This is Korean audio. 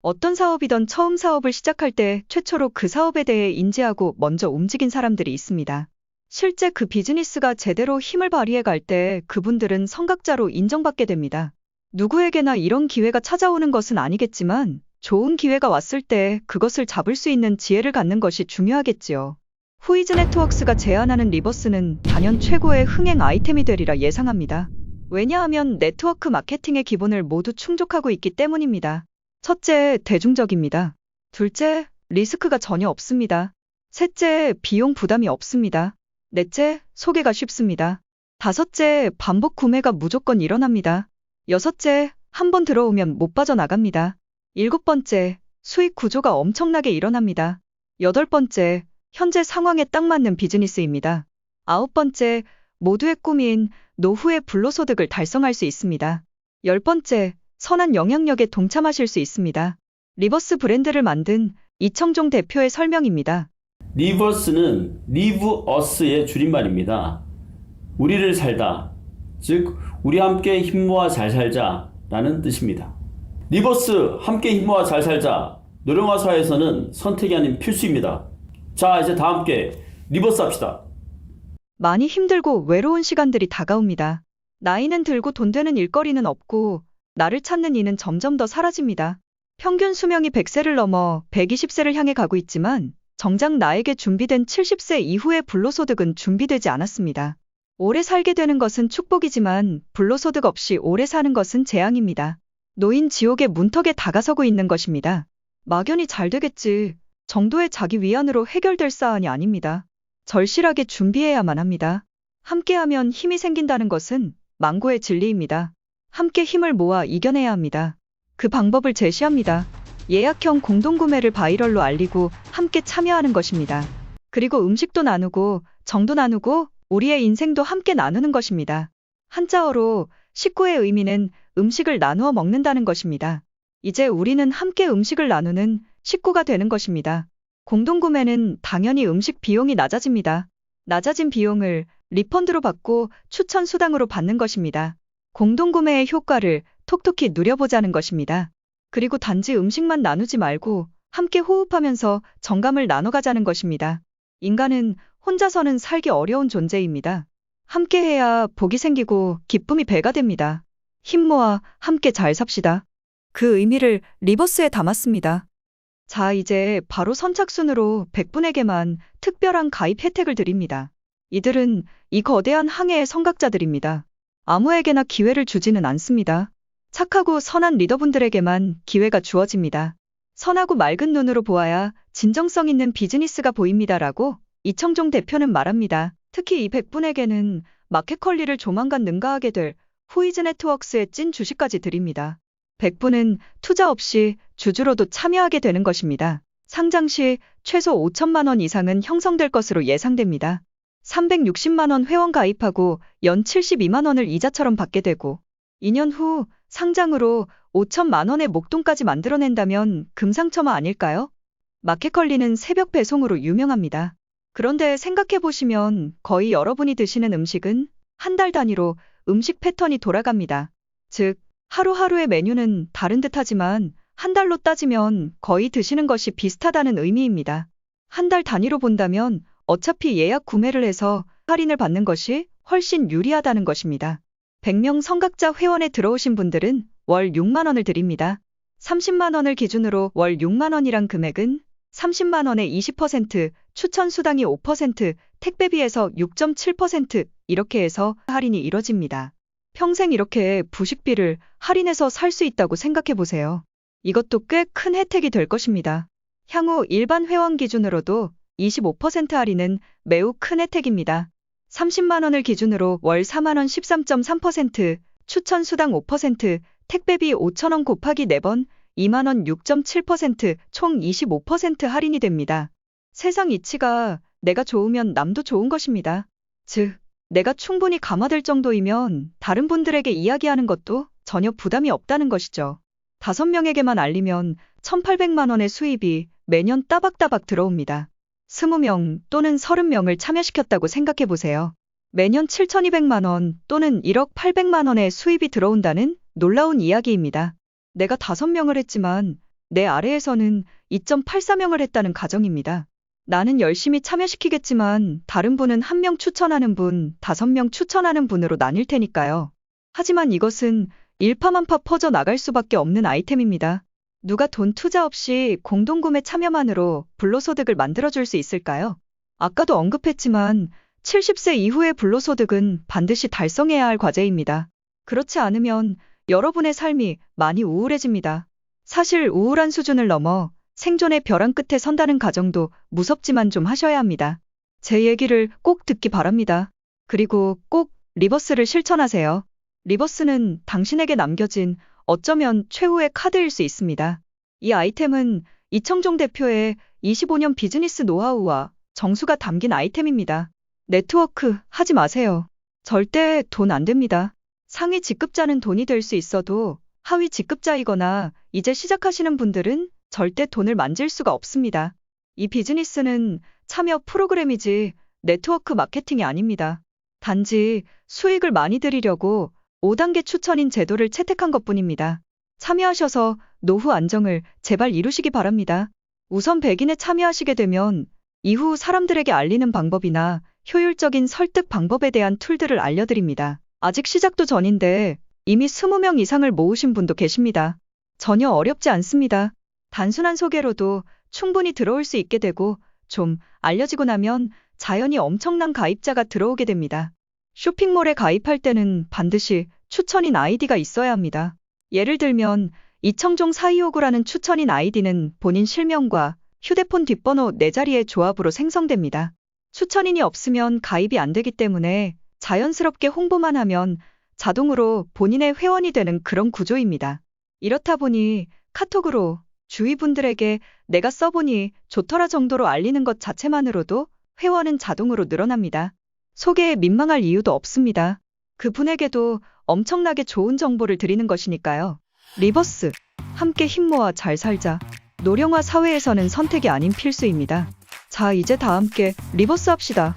어떤 사업이든 처음 사업을 시작할 때 최초로 그 사업에 대해 인지하고 먼저 움직인 사람들이 있습니다. 실제 그 비즈니스가 제대로 힘을 발휘해 갈 때 그분들은 성각자로 인정받게 됩니다. 누구에게나 이런 기회가 찾아오는 것은 아니겠지만 좋은 기회가 왔을 때 그것을 잡을 수 있는 지혜를 갖는 것이 중요하겠지요. 후이즈 네트워크스가 제안하는 리버스는 단연 최고의 흥행 아이템이 되리라 예상합니다. 왜냐하면 네트워크 마케팅의 기본을 모두 충족하고 있기 때문입니다. 첫째, 대중적입니다. 둘째, 리스크가 전혀 없습니다. 셋째, 비용 부담이 없습니다. 넷째, 소개가 쉽습니다. 다섯째, 반복 구매가 무조건 일어납니다. 여섯째, 한번 들어오면 못 빠져나갑니다. 일곱 번째, 수익 구조가 엄청나게 일어납니다. 여덟 번째, 현재 상황에 딱 맞는 비즈니스입니다. 아홉 번째, 모두의 꿈인 노후의 불로소득을 달성할 수 있습니다. 열 번째, 선한 영향력에 동참하실 수 있습니다. 리버스 브랜드를 만든 이청종 대표의 설명입니다. 리버스는 리브 어스의 줄임말입니다. 우리를 살다, 즉 우리 함께 힘 모아 잘 살자 라는 뜻입니다. 리버스 함께 힘 모아 잘 살자 노령화 사회에서는 선택이 아닌 필수입니다. 자, 이제 다 함께 리버스 합시다. 많이 힘들고 외로운 시간들이 다가옵니다. 나이는 들고 돈 되는 일거리는 없고 나를 찾는 이는 점점 더 사라집니다. 평균 수명이 100세를 넘어 120세를 향해 가고 있지만 정작 나에게 준비된 70세 이후의 불로소득은 준비되지 않았습니다. 오래 살게 되는 것은 축복이지만 불로소득 없이 오래 사는 것은 재앙입니다. 노인 지옥의 문턱에 다가서고 있는 것입니다. 막연히 잘 되겠지 정도의 자기 위안으로 해결될 사안이 아닙니다. 절실하게 준비해야만 합니다. 함께하면 힘이 생긴다는 것은 망고의 진리입니다. 함께 힘을 모아 이겨내야 합니다. 그 방법을 제시합니다. 예약형 공동구매를 바이럴로 알리고 함께 참여하는 것입니다. 그리고 음식도 나누고 정도 나누고 우리의 인생도 함께 나누는 것입니다. 한자어로 식구의 의미는 음식을 나누어 먹는다는 것입니다. 이제 우리는 함께 음식을 나누는 식구가 되는 것입니다. 공동구매는 당연히 음식 비용이 낮아집니다. 낮아진 비용을 리펀드로 받고 추천 수당으로 받는 것입니다. 공동구매의 효과를 톡톡히 누려보자는 것입니다. 그리고 단지 음식만 나누지 말고 함께 호흡하면서 정감을 나눠가자는 것입니다. 인간은 혼자서는 살기 어려운 존재입니다. 함께해야 복이 생기고 기쁨이 배가 됩니다. 힘 모아 함께 잘 삽시다. 그 의미를 리버스에 담았습니다. 자, 이제 바로 선착순으로 100분에게만 특별한 가입 혜택을 드립니다. 이들은 이 거대한 항해의 선각자들입니다. 아무에게나 기회를 주지는 않습니다. 착하고 선한 리더분들에게만 기회가 주어집니다. 선하고 맑은 눈으로 보아야 진정성 있는 비즈니스가 보입니다라고 이청종 대표는 말합니다. 특히 이 100분에게는 마켓 컬리를 조만간 능가하게 될 후이즈 네트워크스의 찐 주식까지 드립니다. 100분은 투자 없이 주주로도 참여하게 되는 것입니다. 상장 시 최소 5천만 원 이상은 형성될 것으로 예상됩니다. 360만 원 회원 가입하고 연 72만 원을 이자처럼 받게 되고 2년 후 상장으로 5천만 원의 목돈까지 만들어낸다면 금상첨화 아닐까요? 마켓컬리는 새벽 배송으로 유명합니다. 그런데 생각해보시면 거의 여러분이 드시는 음식은 한 달 단위로 음식 패턴이 돌아갑니다. 즉, 하루하루의 메뉴는 다른 듯하지만 한 달로 따지면 거의 드시는 것이 비슷하다는 의미입니다. 한 달 단위로 본다면 어차피 예약 구매를 해서 할인을 받는 것이 훨씬 유리하다는 것입니다. 100명 선각자 회원에 들어오신 분들은 월 6만 원을 드립니다. 30만 원을 기준으로 월 6만 원이란 금액은 30만 원에 20%, 추천 수당이 5%, 택배비에서 6.7% 이렇게 해서 할인이 이뤄집니다. 평생 이렇게 부식비를 할인해서 살 수 있다고 생각해 보세요. 이것도 꽤 큰 혜택이 될 것입니다. 향후 일반 회원 기준으로도 25% 할인은 매우 큰 혜택입니다. 30만 원을 기준으로 월 4만 원 13.3%, 추천 수당 5%, 택배비 5천 원 곱하기 4번 2만 원 6.7%, 총 25% 할인이 됩니다. 세상 이치가 내가 좋으면 남도 좋은 것입니다. 즉, 내가 충분히 감화될 정도이면 다른 분들에게 이야기하는 것도 전혀 부담이 없다는 것이죠. 5명에게만 알리면 1,800만 원의 수입이 매년 따박따박 들어옵니다. 20명 또는 30명을 참여시켰다고 생각해 보세요. 매년 7,200만 원 또는 1억 800만 원의 수입이 들어온다는 놀라운 이야기입니다. 내가 5명을 했지만 내 아래에서는 2.84명을 했다는 가정입니다. 나는 열심히 참여시키겠지만 다른 분은 1명 추천하는 분, 5명 추천하는 분으로 나뉠 테니까요. 하지만 이것은 일파만파 퍼져 나갈 수밖에 없는 아이템입니다. 누가 돈 투자 없이 공동구매 참여만으로 불로소득을 만들어줄 수 있을까요? 아까도 언급했지만 70세 이후의 불로소득은 반드시 달성해야 할 과제입니다. 그렇지 않으면 여러분의 삶이 많이 우울해집니다. 사실 우울한 수준을 넘어 생존의 벼랑 끝에 선다는 가정도 무섭지만 좀 하셔야 합니다. 제 얘기를 꼭 듣기 바랍니다. 그리고 꼭 리버스를 실천하세요. 리버스는 당신에게 남겨진 어쩌면 최후의 카드일 수 있습니다. 이 아이템은 이청종 대표의 25년 비즈니스 노하우와 정수가 담긴 아이템입니다. 네트워크 하지 마세요. 절대 돈 안 됩니다. 상위 직급자는 돈이 될 수 있어도 하위 직급자이거나 이제 시작하시는 분들은 절대 돈을 만질 수가 없습니다. 이 비즈니스는 참여 프로그램이지 네트워크 마케팅이 아닙니다. 단지 수익을 많이 드리려고 5단계 추천인 제도를 채택한 것뿐입니다. 참여하셔서 노후 안정을 제발 이루시기 바랍니다. 우선 100인에 참여하시게 되면 이후 사람들에게 알리는 방법이나 효율적인 설득 방법에 대한 툴들을 알려드립니다. 아직 시작도 전인데 이미 20명 이상을 모으신 분도 계십니다. 전혀 어렵지 않습니다. 단순한 소개로도 충분히 들어올 수 있게 되고 좀 알려지고 나면 자연히 엄청난 가입자가 들어오게 됩니다. 쇼핑몰에 가입할 때는 반드시 추천인 아이디가 있어야 합니다. 예를 들면 이청종 4259라는 추천인 아이디는 본인 실명과 휴대폰 뒷번호 4자리의 조합으로 생성됩니다. 추천인이 없으면 가입이 안 되기 때문에 자연스럽게 홍보만 하면 자동으로 본인의 회원이 되는 그런 구조입니다. 이렇다 보니 카톡으로 주위 분들에게 내가 써보니 좋더라 정도로 알리는 것 자체만으로도 회원은 자동으로 늘어납니다. 소개에 민망할 이유도 없습니다. 그분에게도 엄청나게 좋은 정보를 드리는 것이니까요. 리버스, 함께 힘 모아 잘 살자. 노령화 사회에서는 선택이 아닌 필수입니다. 자, 이제 다 함께 리버스 합시다.